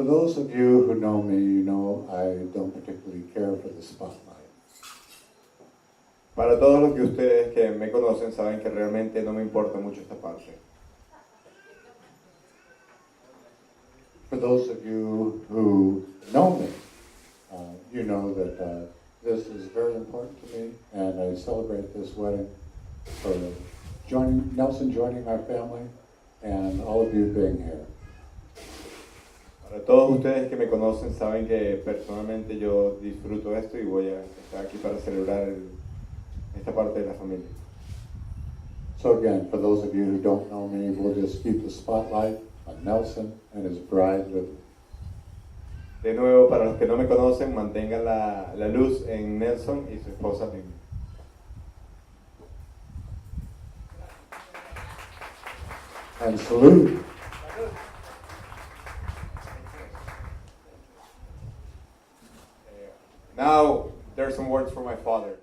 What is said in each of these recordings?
For those of you who know me, you know I don't particularly care for the spotlight. Para todos los que ustedes que me conocen saben que realmente no me importa mucho esta parte. For those of you who know me, you know that this is very important to me, and I celebrate this wedding for Nelson joining our family and all of you being here. Para todos ustedes que me conocen saben que personalmente yo disfruto esto y voy a estar aquí para celebrar esta parte de la familia. So again, for those of you who don't know me, we'll just keep the spotlight on Nelson and his bride with me. De nuevo, para los que no me conocen, mantengan la luz en Nelson y su esposa Lynn. And salute. Now, there's some words for my father.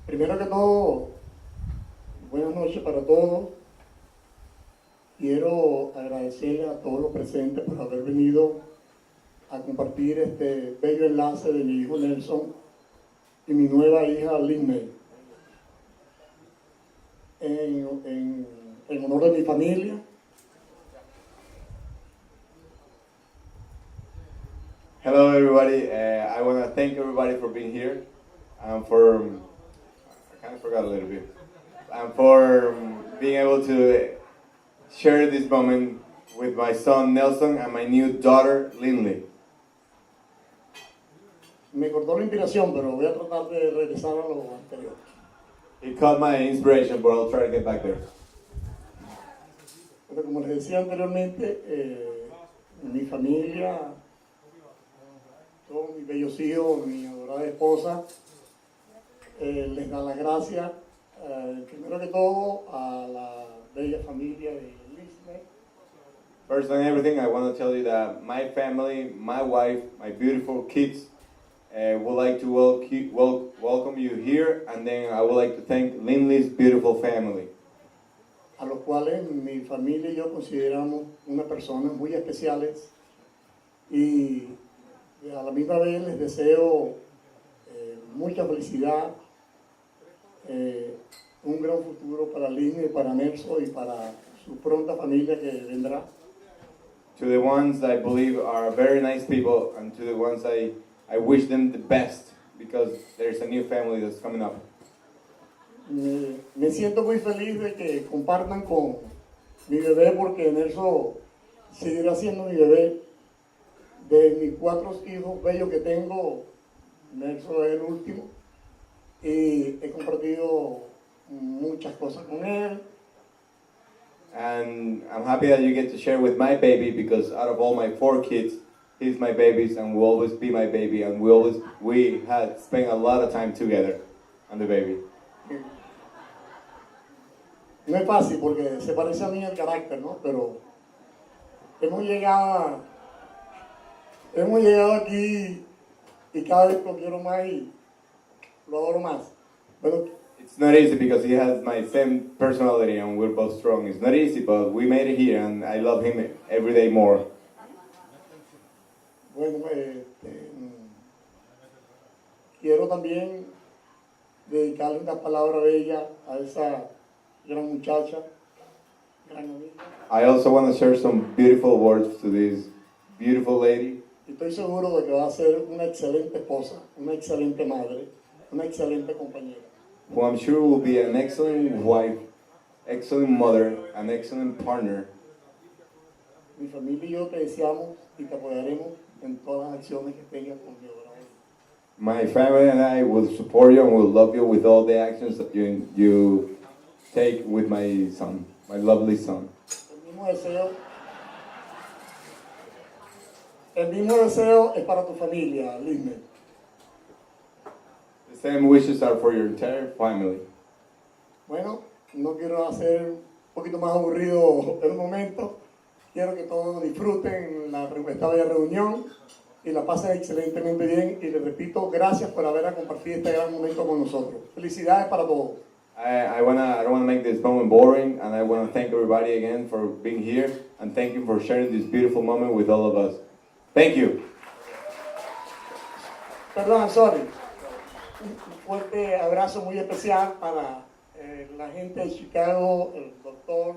Primero que todo, buenas noches para todos. Quiero agradecerle a todos los presentes por haber venido a compartir este bello enlace de mi hijo Nelson y mi nueva hija Lynn. En honor de mi familia. Hello, everybody. I want to thank everybody for being here. I kind of forgot a little bit. And for being able to share this moment with my son Nelson and my new daughter Lindley. Me cortó la inspiración, pero voy a tratar de regresar a lo anterior. It caught my inspiration, but I'll try to get back there. Pero como les decía anteriormente, mi familia, todos mis bellos hijos, mi adorada esposa, les da las gracias, primero que todo, a la bella familia de Lisne. First than everything, I want to tell you that my family, my wife, my beautiful kids would like to welcome you here, and then I would like to thank Lindley's beautiful family. A los cuales mi familia y yo consideramos unas personas muy especiales y a la misma vez les deseo mucha felicidad, un gran futuro para Lynn, para Nelson y para su pronta familia que vendrá. To the ones that I believe are very nice people, and to the ones I wish them the best, because there's a new family that's coming up. Me siento muy feliz de que compartan con mi bebé, porque Nelson seguirá siendo mi bebé. De mis 4 hijos bellos que tengo, Nelson es el último y he compartido muchas cosas con él. And I'm happy that you get to share with my baby, because out of all my 4 kids, he's my baby and will always be my baby, and we had spent a lot of time together on the baby. No es fácil porque se parece a mí el carácter, ¿no? Pero hemos llegado aquí y cada vez lo quiero más y lo adoro más. Pero it's not easy because he has my same personality and we're both strong. It's not easy, but we made it here and I love him every day more. Bueno, quiero también dedicarle una palabra bella a esa gran muchacha, gran amiga. I also want to share some beautiful words to this beautiful lady. Estoy seguro de que va a ser una excelente esposa, una excelente madre, una excelente compañera. Who I'm sure will be an excellent wife, excellent mother, an excellent partner. Mi familia y yo te deseamos y te apoyaremos en todas las acciones que tengas con Dios. My family and I will support you and will love you with all the actions that you take with my son, my lovely son. El mismo deseo es para tu familia, Lynn. The same wishes are for your entire family. Bueno, no quiero hacer un poquito más aburrido el momento. Quiero que todos disfruten esta bella reunión y la pasen excelentemente bien. Y les repito, gracias por haber compartido este gran momento con nosotros. Felicidades para todos. I don't wanna make this moment boring, and I wanna thank everybody again for being here, and thank you for sharing this beautiful moment with all of us. Thank you. Perdón, sorry. Un fuerte abrazo muy especial para la gente de Chicago, el doctor.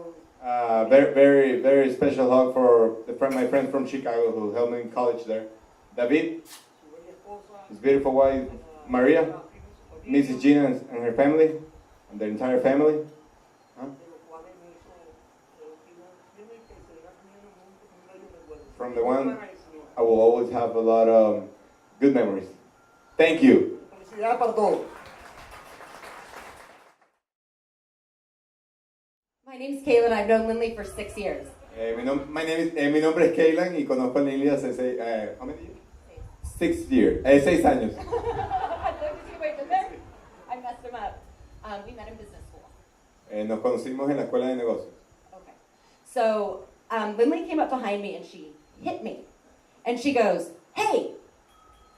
Very, very, very special hug for my friend from Chicago who helped me in college there. David, his beautiful wife, Maria, Mrs. Gina and her family, and their entire family. Huh? From the one, I will always have a lot of good memories. Thank you. Felicidades para todos. My name's Kayla. I've known Lindley for 6 years. Mi nombre es Kaylan y conozco a Lily hace how many years? 6 years. 6 años. I messed him up. We met in business school. Nos conocimos en la escuela de negocios. Okay. So Lindley came up behind me and she hit me. And she goes, "Hey,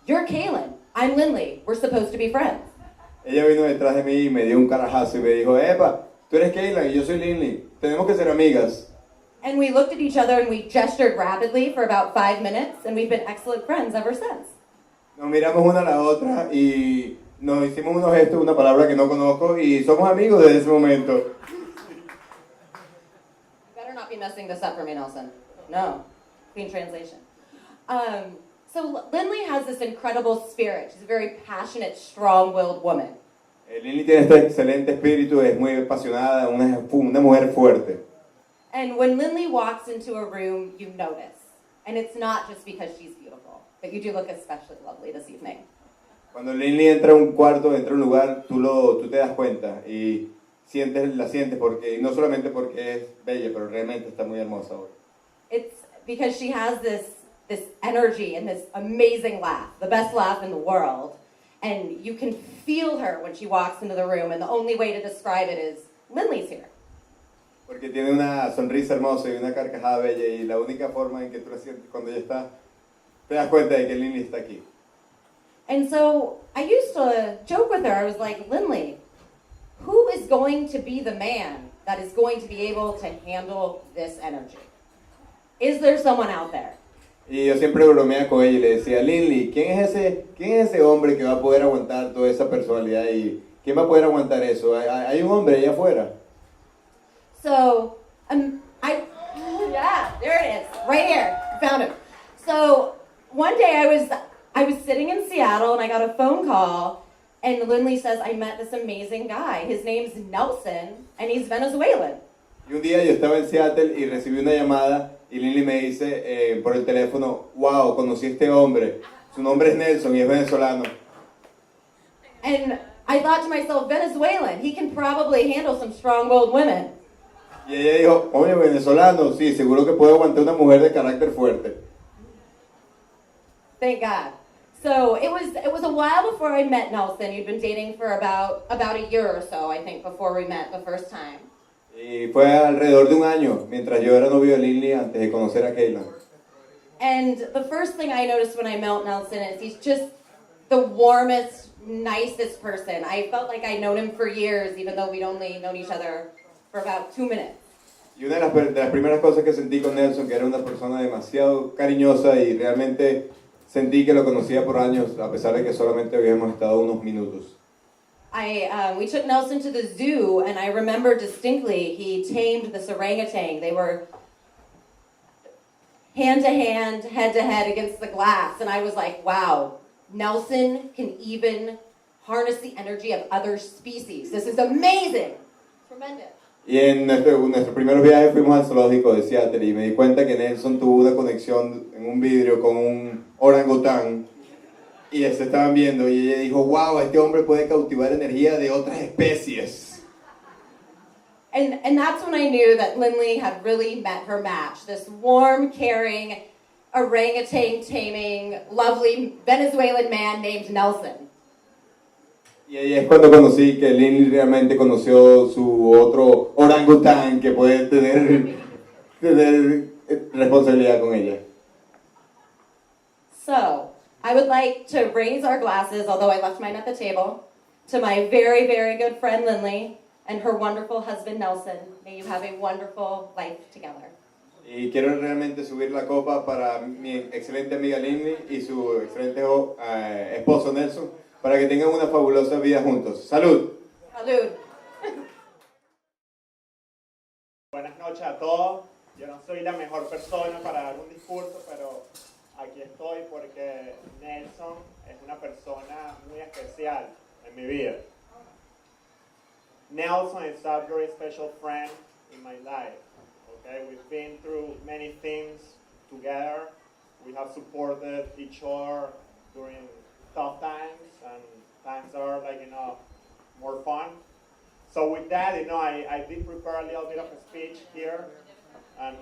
you're Kaylin. I'm Lindley. We're supposed to be friends." Ella vino detrás de mí y me dio un carajazo y me dijo, "Epa, tú eres Kaylan y yo soy Lindley. Tenemos que ser amigas." And we looked at each other and we gestured rapidly for about 5 minutes, and we've been excellent friends ever since. Nos miramos una a la otra y nos hicimos unos gestos, una palabra que no conozco, y somos amigos desde ese momento. You better not be messing this up for me, Nelson. No. Clean translation. So Lindley has this incredible spirit. She's a very passionate, strong-willed woman. Lindley tiene este excelente espíritu, es muy apasionada, una mujer fuerte. And when Lindley walks into a room, you notice. And it's not just because she's beautiful, but you do look especially lovely this evening. Cuando Lindley entra a un cuarto, entra a un lugar, tú te das cuenta y la sientes porque, y no solamente porque es bella, pero realmente está muy hermosa hoy. It's because she has this energy and this amazing laugh, the best laugh in the world. And you can feel her when she walks into the room, and the only way to describe it is, Lindley's here. Porque tiene una sonrisa hermosa y una carcajada bella, y la única forma en que tú la sientes cuando ella está, te das cuenta de que Lindley está aquí. And so I used to joke with her. I was like, "Lindley, who is going to be the man that is going to be able to handle this energy? Is there someone out there?" Y yo siempre bromeaba con ella y le decía, Lindley, ¿quién es ese hombre que va a poder aguantar toda esa personalidad? ¿Y quién va a poder aguantar eso? Hay un hombre allá afuera. So, yeah, there it is, right here, found him. So, one day I was sitting in Seattle and I got a phone call, and Lindley says, "I met this amazing guy. His name's Nelson, and he's Venezuelan." Y un día yo estaba en Seattle y recibí una llamada y Lindley me dice por el teléfono, wow, conocí a este hombre. Su nombre es Nelson y es venezolano. And I thought to myself, Venezuelan, he can probably handle some strong-willed women. Y ella dijo, oye, venezolano, sí, seguro que puede aguantar una mujer de carácter fuerte. Thank God. So it was a while before I met Nelson. You'd been dating for about a year or so, I think, before we met the first time. Y fue alrededor de un año, mientras yo era novio de Lindley antes de conocer a Kayla. And the first thing I noticed when I met Nelson is he's just the warmest, nicest person. I felt like I'd known him for years, even though we'd only known each other for about 2 minutes. Y una de las primeras cosas que sentí con Nelson, que era una persona demasiado cariñosa y realmente sentí que lo conocía por años, a pesar de que solamente habíamos estado unos minutos. We took Nelson to the zoo, and I remember distinctly he tamed this orangutan. They were hand to hand, head to head against the glass, and I was like, wow, Nelson can even harness the energy of other species. This is amazing. Tremendous. Y en nuestro primer viaje fuimos al zoológico de Seattle y me di cuenta que Nelson tuvo una conexión en un vidrio con un orangután y se estaban viendo y ella dijo, wow, este hombre puede cautivar energía de otras especies. And that's when I knew that Lindley had really met her match. This warm, caring, orangutan taming, lovely Venezuelan man named Nelson. Y ahí es cuando conocí que Lindley realmente conoció su otro orangután que puede tener responsabilidad con ella. So, I would like to raise our glasses, although I left mine at the table, to my very, very good friend Lindley, and her wonderful husband Nelson. May you have a wonderful life together. Y quiero realmente subir la copa para mi excelente amiga Lindy y su excelente esposo Nelson, para que tengan una fabulosa vida juntos. ¡Salud! Salud. Buenas noches a todos. Yo no soy la mejor persona para dar un discurso, pero aquí estoy porque Nelson es una persona muy especial en mi vida. Nelson is a very special friend in my life. Okay, we've been through many things together. We have supported each other during tough times and times that are more fun. So with that, I did prepare a little bit of a speech here and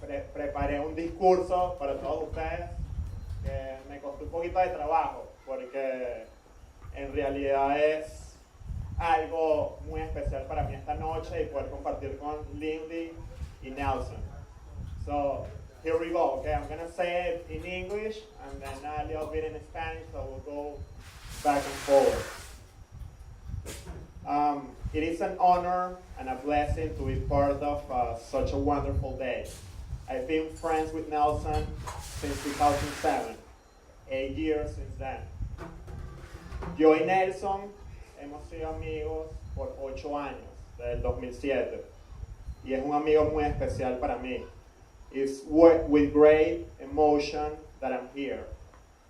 preparé un discurso para todos ustedes que me costó un poquito de trabajo porque en realidad es algo muy especial para mí esta noche y poder compartir con Lindy y Nelson. So here we go, okay? I'm gonna say it in English and then a little bit in Spanish, so we'll go back and forward. It is an honor and a blessing to be part of such a wonderful day. I've been friends with Nelson since 2007, 8 years since then. Yo y Nelson hemos sido amigos por 8 años, desde el 2007, y es un amigo muy especial para mí. It's with great emotion that I'm here.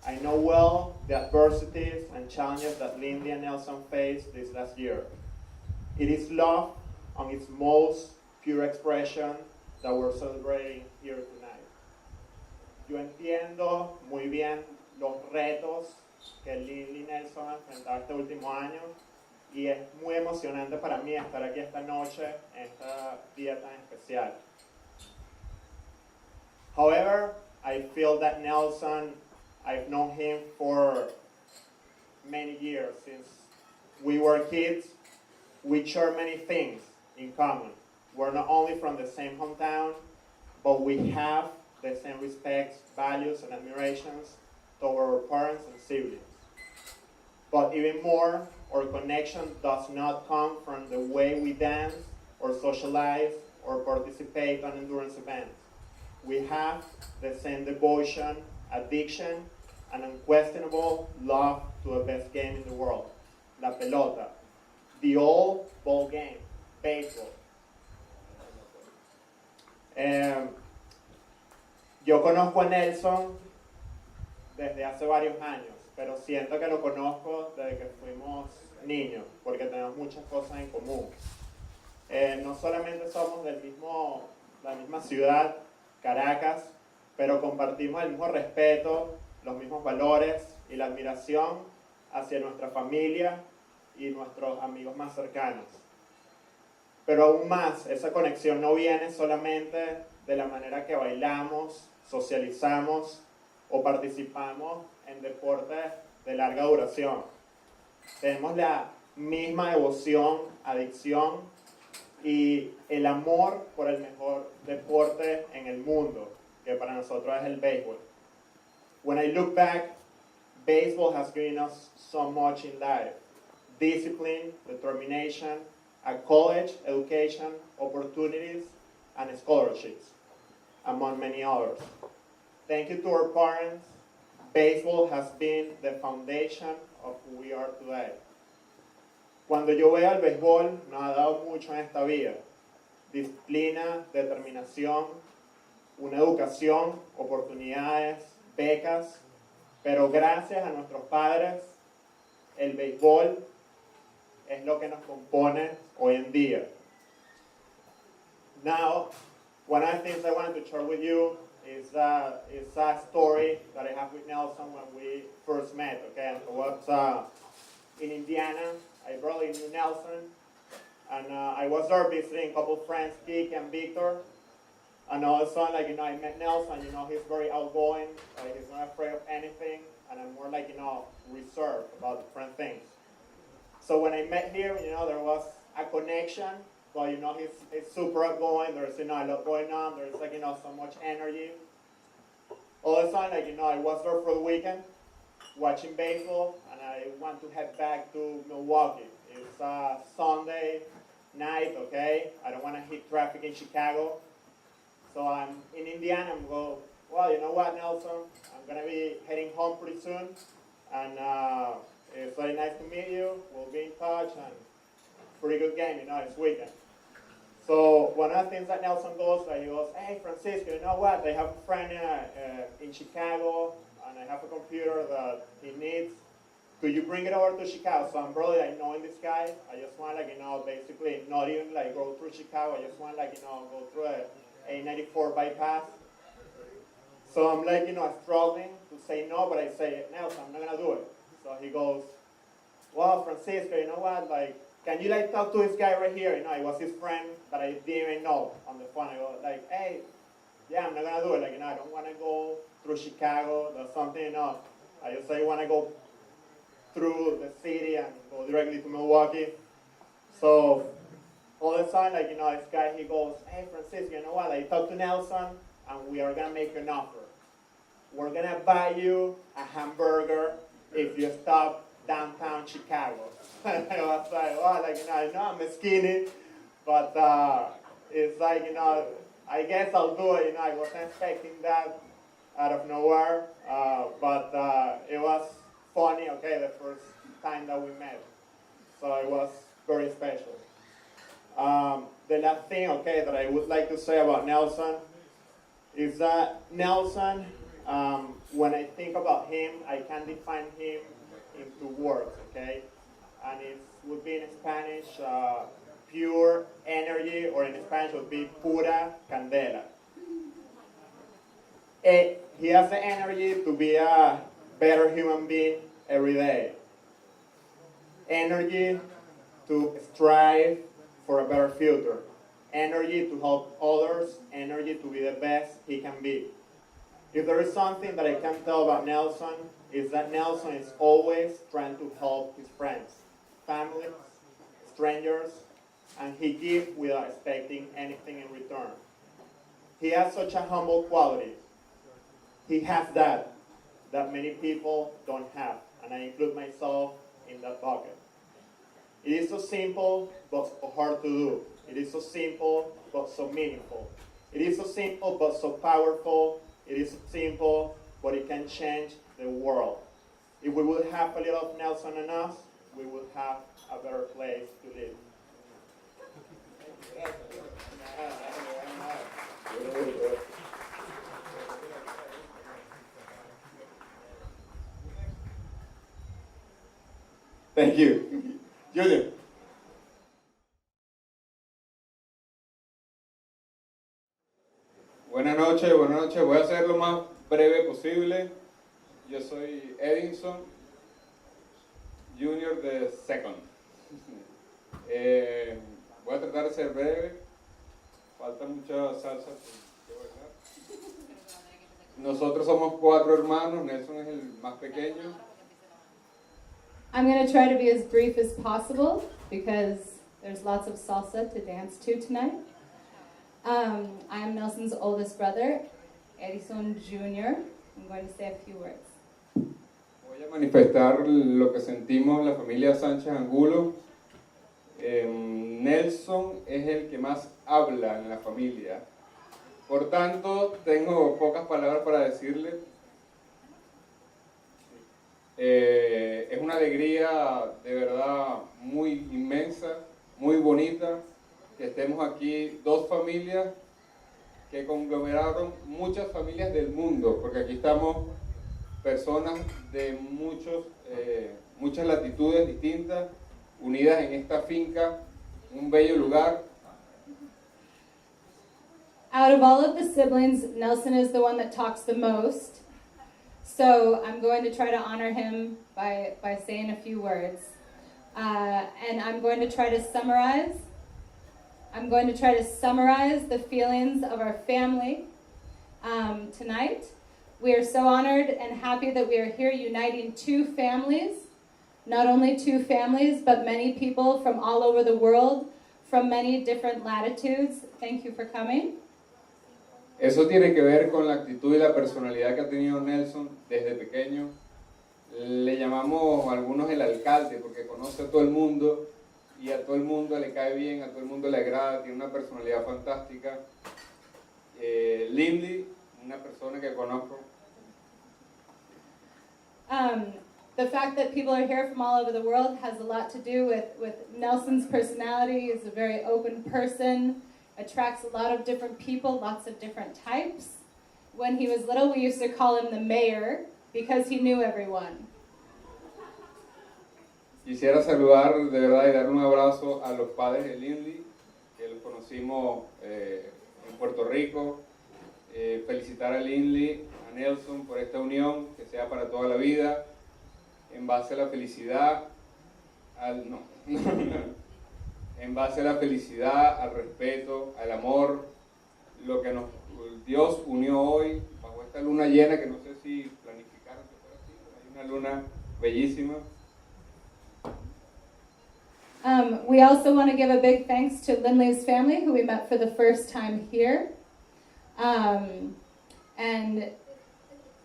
I know well the adversities and challenges that Lindy and Nelson faced this last year. It is love on its most pure expression that we're celebrating here tonight. Yo entiendo muy bien los retos que Lindy y Nelson han enfrentado este último año y es muy emocionante para mí estar aquí esta noche en este día tan especial. However, I feel that Nelson, I've known him for many years. Since we were kids, we share many things in common. We're not only from the same hometown, but we have the same respects, values, and admirations toward our parents and siblings. But even more, our connection does not come from the way we dance or socialize or participate on endurance events. We have the same devotion, addiction, and unquestionable love to the best game in the world, la pelota, the old ball game, baseball. Yo conozco a Nelson desde hace varios años, pero siento que lo conozco desde que fuimos niños, porque tenemos muchas cosas en común. No solamente somos la misma ciudad, Caracas, pero compartimos el mismo respeto, los mismos valores y la admiración hacia nuestra familia y nuestros amigos más cercanos. Pero aún más, esa conexión no viene solamente de la manera que bailamos, socializamos o participamos en deportes de larga duración. Tenemos la misma devoción, adicción y el amor por el mejor deporte en el mundo, que para nosotros es el béisbol. When I look back, baseball has given us so much in life. Discipline, determination, a college education, opportunities, and scholarships, among many others. Thank you to our parents. Baseball has been the foundation of who we are today. Cuando yo veo el béisbol, nos ha dado mucho en esta vida. Disciplina, determinación, una educación, oportunidades, becas, pero gracias a nuestros padres, el béisbol es lo que nos compone hoy en día. Now, one of the things I wanted to share with you is a story that I have with Nelson when we first met. Okay, I was in Indiana. I barely knew Nelson, and I was there visiting a couple of friends, Kik and Victor. And all of a sudden, I met Nelson. He's very outgoing. He's not afraid of anything, and I'm more reserved about different things. So when I met him, there was a connection. But he's super outgoing. There's a lot going on. There's so much energy. All of a sudden, I was there for the weekend, watching baseball, and I want to head back to Milwaukee. It's Sunday night, okay? I don't want to hit traffic in Chicago. So I'm in Indiana. I'm going, well, you know what, Nelson? I'm going to be heading home pretty soon. And it's very nice to meet you. We'll be in touch. And pretty good game, you know, it's weekend. So one of the things that Nelson goes, he goes, hey, Francisco, you know what? I have a friend in Chicago, and I have a computer that he needs. Could you bring it over to Chicago? So I'm really like knowing this guy. I just want like, you know, basically not even like go through Chicago. I just want like, you know, go through a 94 bypass. So I'm like, you know, struggling to say no, but I say, Nelson, I'm not gonna do it. So he goes, well, Francisco, you know what? Like, can you like talk to this guy right here? You know, it was his friend that I didn't even know on the phone. I go like, hey, yeah, I'm not gonna do it. Like, you know, I don't want to go through Chicago. That's something, you know. I just say want to go through the city and go directly to Milwaukee. So all of a sudden, like, you know, this guy, he goes, hey, Francisco, you know what? Like, talk to Nelson, and we are gonna make an offer. We're gonna buy you a hamburger if you stop downtown Chicago. I was like, well, like, you know, I know I'm skinny, but it's like, you know, I guess I'll do it. You know, I wasn't expecting that out of nowhere, but it was funny, okay, the first time that we met. So it was very special. The last thing, okay, that I would like to say about Nelson is that Nelson, when I think about him, I can define him into words, okay? And it would be in Spanish, pure energy, or in Spanish would be pura candela. He has the energy to be a better human being every day. Energy to strive for a better future. Energy to help others. Energy to be the best he can be. If there is something that I can tell about Nelson, is that Nelson is always trying to help his friends, family, strangers, and he gives without expecting anything in return. He has such a humble quality. He has that many people don't have, and I include myself in that bucket. It is so simple, but so hard to do. It is so simple, but so meaningful. It is so simple, but so powerful. It is so simple, but it can change the world. If we would have a little of Nelson in us, we would have a better place to live. Thank you. Junior. Buenas noches, buenas noches. Voy a ser lo más breve posible. Yo soy Edinson, Junior de Second. Voy a tratar de ser breve. Falta mucha salsa que bailar. Nosotros somos 4 hermanos. Nelson es el más pequeño. I'm going to try to be as brief as possible because there's lots of salsa to dance to tonight. I am Nelson's oldest brother, Edison Jr. I'm going to say a few words. Voy a manifestar lo que sentimos la familia Sánchez Angulo. Nelson es el que más habla en la familia. Por tanto, tengo pocas palabras para decirle. Es una alegría de verdad muy inmensa, muy bonita, que estemos aquí 2 familias que conglomeraron muchas familias del mundo, porque aquí estamos personas de muchas latitudes distintas, unidas en esta finca, un bello lugar. Out of all of the siblings, Nelson is the one that talks the most. So I'm going to try to honor him by saying a few words. And I'm going to try to summarize the feelings of our family tonight. We are so honored and happy that we are here uniting 2 families. Not only 2 families, but many people from all over the world, from many different latitudes. Thank you for coming. Eso tiene que ver con la actitud y la personalidad que ha tenido Nelson desde pequeño. Le llamamos a algunos el alcalde porque conoce a todo el mundo y a todo el mundo le cae bien, a todo el mundo le agrada, tiene una personalidad fantástica. Lindy, una persona que conozco. The fact that people are here from all over the world has a lot to do with Nelson's personality. He's a very open person, attracts a lot of different people, lots of different types. When he was little, we used to call him the mayor because he knew everyone. Quisiera saludar de verdad y dar un abrazo a los padres de Lindy, que los conocimos en Puerto Rico. Felicitar a Lindy, a Nelson por esta unión, que sea para toda la vida, en base a la felicidad, en base a la felicidad, al respeto, al amor, lo que Dios unió hoy bajo esta luna llena, que no sé si planificaron que fuera así, pero hay una luna bellísima. We also want to give a big thanks to Lindley's family, who we met for the first time here. And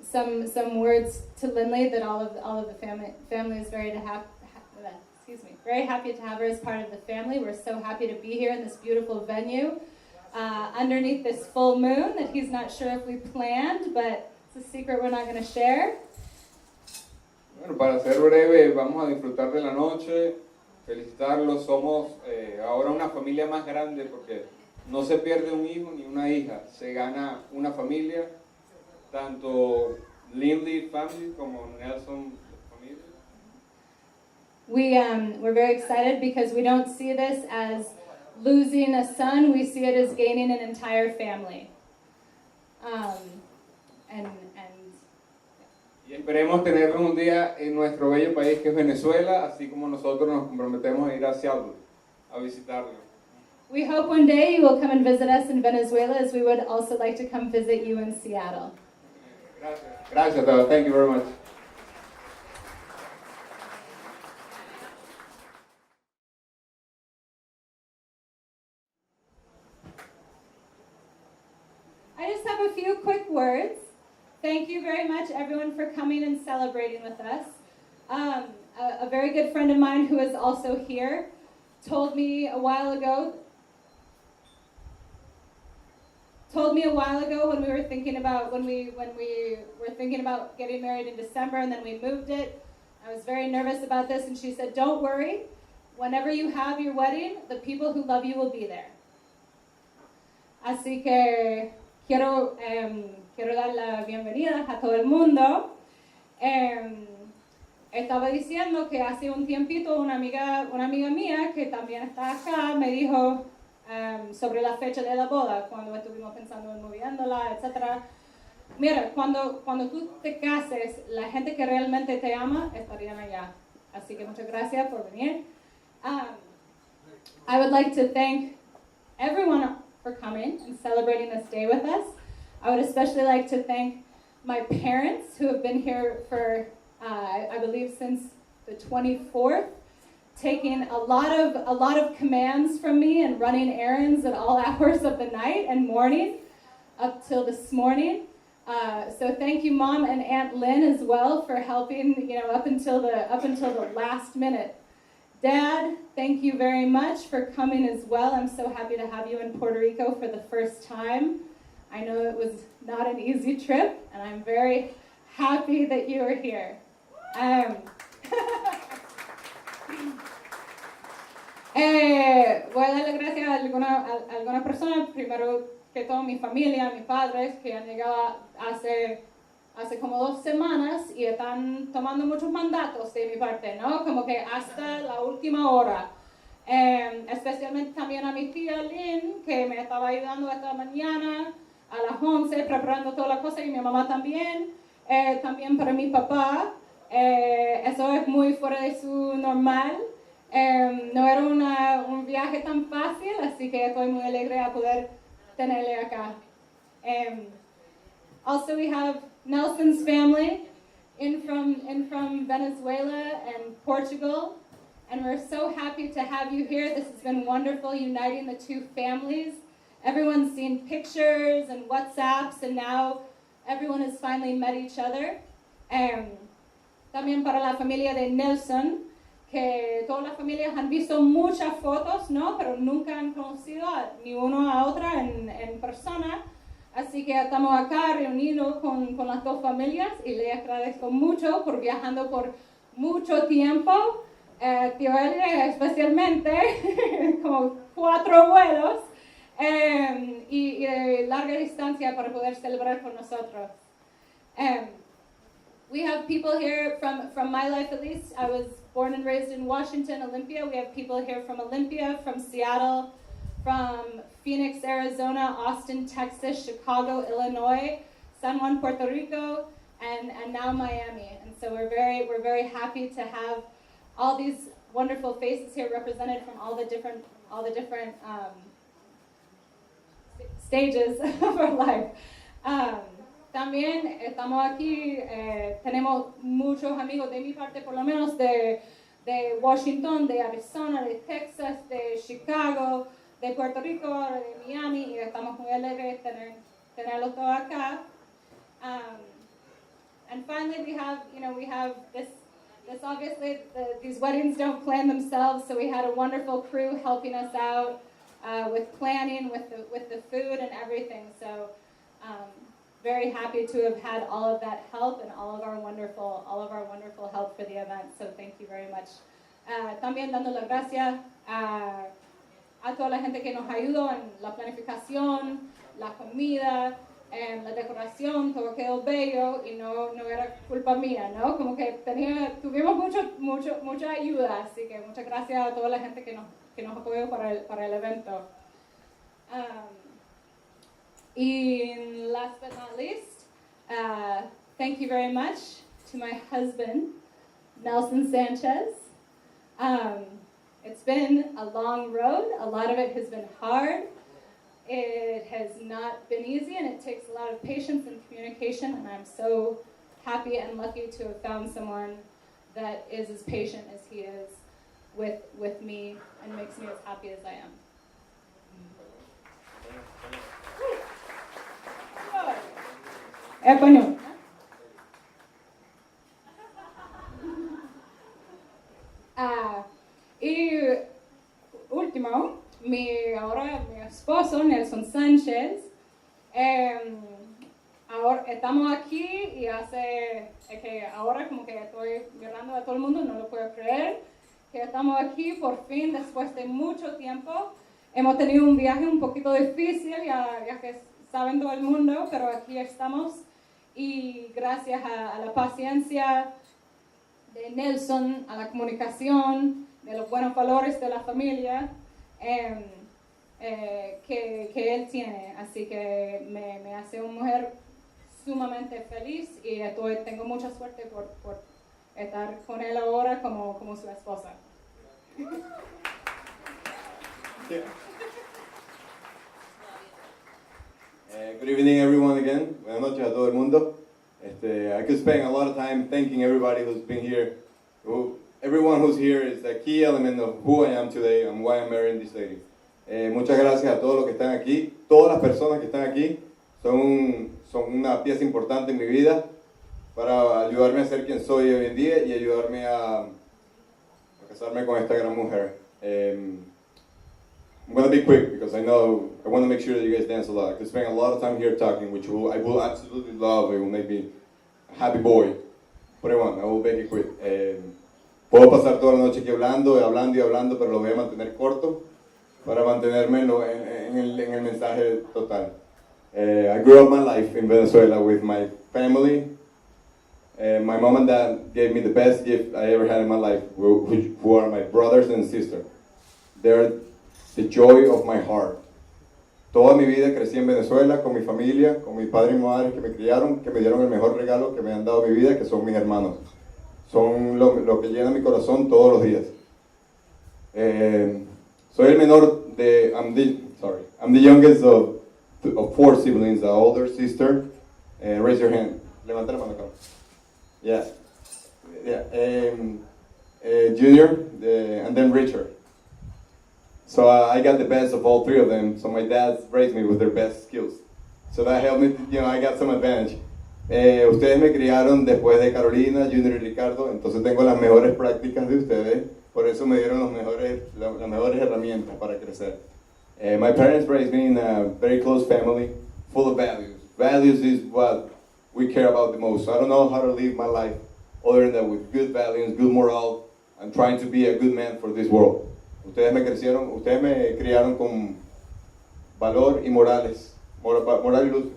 some words to Lindley that all of the family is very happy to have her as part of the family. We're so happy to be here in this beautiful venue underneath this full moon that he's not sure if we planned, but it's a secret we're not going to share. Bueno, para ser breve, vamos a disfrutar de la noche, felicitarlos. Somos ahora una familia más grande porque no se pierde un hijo ni una hija, se gana una familia, tanto Lindy family como Nelson family. We're very excited because we don't see this as losing a son, we see it as gaining an entire family. Y esperemos tenerlos un día en nuestro bello país que es Venezuela, así como nosotros nos comprometemos a ir a Seattle a visitarlo. We hope one day you will come and visit us in Venezuela, as we would also like to come visit you in Seattle. Gracias. Gracias, Todd. Thank you very much. I just have a few quick words. Thank you very much, everyone, for coming and celebrating with us. A very good friend of mine who is also here told me a while ago when we were thinking about getting married in December, and then we moved it. I was very nervous about this, and she said, "Don't worry. Whenever you have your wedding, the people who love you will be there." Así que quiero dar la bienvenida a todo el mundo. Estaba diciendo que hace un tiempito una amiga mía que también está acá me dijo sobre la fecha de la boda, cuando estuvimos pensando en moviéndola, etc. Mira, cuando tú te cases, la gente que realmente te ama estarían allá. Así que muchas gracias por venir. I would like to thank everyone for coming and celebrating this day with us. I would especially like to thank my parents who have been here for, I believe, since the 24th, taking a lot of commands from me and running errands at all hours of the night and morning up till this morning. So thank you, Mom and Aunt Lynn, as well, for helping, up until the last minute. Dad, thank you very much for coming as well. I'm so happy to have you in Puerto Rico for the first time. I know it was not an easy trip, and I'm very happy that you are here. Voy a darle gracias a algunas personas, primero que todo mi familia, mis padres, que han llegado hace como 2 semanas y están tomando muchos mandatos de mi parte, ¿no? Como que hasta la última hora. Especialmente también a mi tía Lynn, que me estaba ayudando esta mañana a las 11, preparando todas las cosas, y mi mamá también. También para mi papá, eso es muy fuera de su normal. No era un viaje tan fácil, así que estoy muy alegre a poder tenerle acá. Also, we have Nelson's family in from Venezuela and Portugal, and we're so happy to have you here. This has been wonderful, uniting the two families. Everyone's seen pictures and WhatsApps, and now everyone has finally met each other. También para la familia de Nelson, que todas las familias han visto muchas fotos, ¿no? Pero nunca han conocido ni uno a otra en persona. Así que estamos acá reunidos con las dos familias y les agradezco mucho por viajando por mucho tiempo. Tío Eli especialmente, como 4 vuelos y de larga distancia para poder celebrar con nosotros. We have people here from my life at least. I was born and raised in Washington, Olympia. We have people here from Olympia, from Seattle, from Phoenix, Arizona, Austin, Texas, Chicago, Illinois, San Juan, Puerto Rico, and now Miami. And so we're very happy to have all these wonderful faces here represented from all the different stages of our life. También estamos aquí, tenemos muchos amigos de mi parte, por lo menos de Washington, de Arizona, de Texas, de Chicago, de Puerto Rico, de Miami, y estamos muy alegres de tenerlos todos acá. And finally, we have this obviously, these weddings don't plan themselves, so we had a wonderful crew helping us out with planning, with the food and everything. So very happy to have had all of that help and all of our wonderful help for the event. So thank you very much. También dando las gracias a toda la gente que nos ayudó en la planificación, la comida, la decoración, todo quedó bello y no era culpa mía, ¿no? Como que tuvimos mucha ayuda, así que muchas gracias a toda la gente que nos apoyó para el evento. And last but not least, thank you very much to my husband, Nelson Sanchez. It's been a long road. A lot of it has been hard. It has not been easy, and it takes a lot of patience and communication, and I'm so happy and lucky to have found someone that is as patient as he is with me and makes me as happy as I am. Español. Y último, mi esposo, Nelson Sanchez, ahora estamos aquí y que ahora como que estoy llorando a todo el mundo, no lo puedo creer, que estamos aquí por fin después de mucho tiempo. Hemos tenido un viaje un poquito difícil, ya que saben todo el mundo, pero aquí estamos y gracias a la paciencia de Nelson, a la comunicación, de los buenos valores de la familia que él tiene. Así que me hace una mujer sumamente feliz y tengo mucha suerte por estar con él ahora como su esposa. Yeah. Good evening, everyone, again. Buenas noches a todo el mundo. I could spend a lot of time thanking everybody who's been here. Everyone who's here is the key element of who I am today and why I'm marrying this lady. Muchas gracias a todos los que están aquí. Todas las personas que están aquí son una pieza importante en mi vida para ayudarme a ser quien soy hoy en día y ayudarme a casarme con esta gran mujer. I'm going to be quick because I want to make sure that you guys dance a lot. I could spend a lot of time here talking, which I will absolutely love. It will make me a happy boy. But I will make it quick. Puedo pasar toda la noche aquí hablando, pero lo voy a mantener corto para mantenerme en el mensaje total. I grew up my life in Venezuela with my family. My mom and dad gave me the best gift I ever had in my life, who are my brothers and sisters. They're the joy of my heart. Toda mi vida crecí en Venezuela con mi familia, con mi padre y mi madre que me criaron, que me dieron el mejor regalo que me han dado mi vida, que son mis hermanos. Son lo que llena mi corazón todos los días. Soy el menor I'm the youngest of 4 siblings. The older sister, raise your hand. Levanta la mano acá. Yeah. Junior, and then Richard. So I got the best of all 3 of them. So my dad raised me with their best skills. So that helped me, I got some advantage. Ustedes me criaron después de Carolina, Junior y Ricardo, entonces tengo las mejores prácticas de ustedes, por eso me dieron las mejores herramientas para crecer. My parents raised me in a very close family, full of values. Values is what we care about the most. So I don't know how to live my life other than that with good values, good moral, and trying to be a good man for this world. Ustedes me criaron con valor y morales, moral y luz.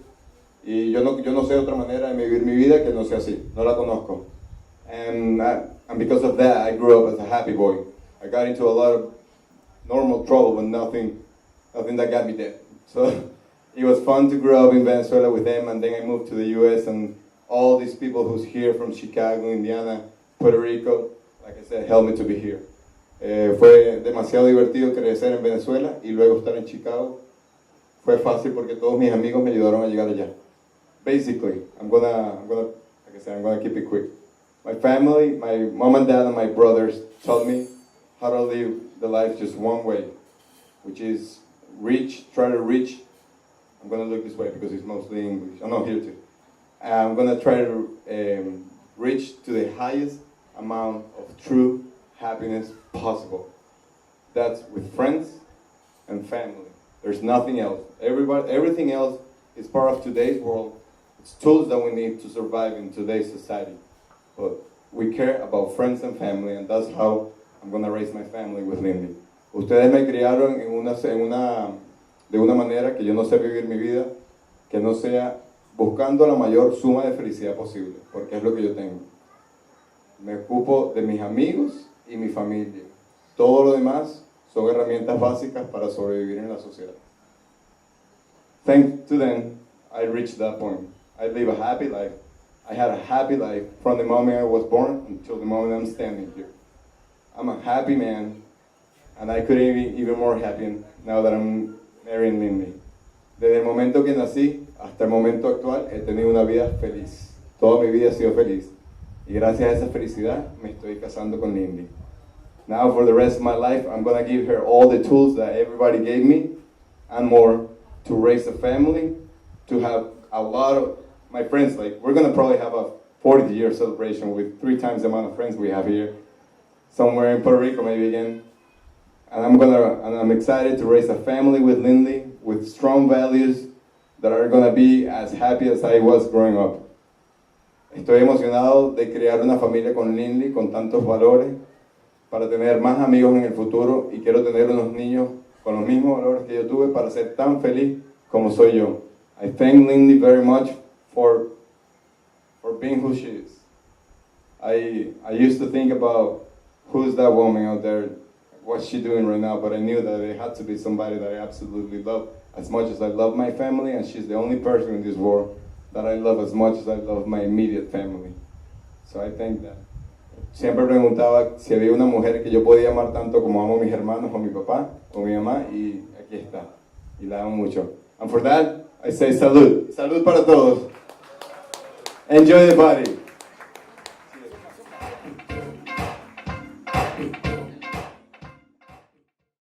Y yo no sé otra manera de vivir mi vida que no sea así, no la conozco. And because of that, I grew up as a happy boy. I got into a lot of normal trouble, but nothing that got me there. So it was fun to grow up in Venezuela with them, and then I moved to the US, and all these people who's here from Chicago, Indiana, Puerto Rico, like I said, helped me to be here. Fue demasiado divertido crecer en Venezuela y luego estar en Chicago. Fue fácil porque todos mis amigos me ayudaron a llegar allá. Basically, I'm gonna keep it quick. My family, my mom and dad and my brothers taught me how to live the life just one way, which is try to reach. I'm gonna look this way because it's mostly English. Oh no, here too. I'm gonna try to reach to the highest amount of true happiness possible. That's with friends and family. There's nothing else. Everything else is part of today's world. It's tools that we need to survive in today's society. But we care about friends and family, and that's how I'm gonna raise my family with Lindy. Ustedes me criaron de una manera que yo no sé vivir mi vida, que no sea buscando la mayor suma de felicidad posible, porque es lo que yo tengo. Me ocupo de mis amigos y mi familia. Todo lo demás son herramientas básicas para sobrevivir en la sociedad. Thanks to them, I reached that point. I live a happy life. I had a happy life from the moment I was born until the moment I'm standing here. I'm a happy man, and I couldn't be even more happy now that I'm marrying Lindy. Desde el momento que nací hasta el momento actual he tenido una vida feliz. Toda mi vida ha sido feliz. Y gracias a esa felicidad me estoy casando con Lindy. Now for the rest of my life, I'm going to give her all the tools that everybody gave me and more to raise a family, to have a lot of my friends. Like, we're going to probably have a 40-year celebration with 3 times the amount of friends we have here, somewhere in Puerto Rico maybe again. And I'm excited to raise a family with Lindy, with strong values that are going to be as happy as I was growing up. Estoy emocionado de crear una familia con Lindy, con tantos valores, para tener más amigos en el futuro, y quiero tener unos niños con los mismos valores que yo tuve para ser tan feliz como soy yo. I thank Lindy very much for being who she is. I used to think about who's that woman out there, what's she doing right now, but I knew that it had to be somebody that I absolutely love as much as I love my family, and she's the only person in this world that I love as much as I love my immediate family. So I think that. Siempre preguntaba si había una mujer que yo podía amar tanto como amo a mis hermanos o mi papá o mi mamá, y aquí está. Y la amo mucho. And for that, I say salud. Salud para todos. Enjoy the party.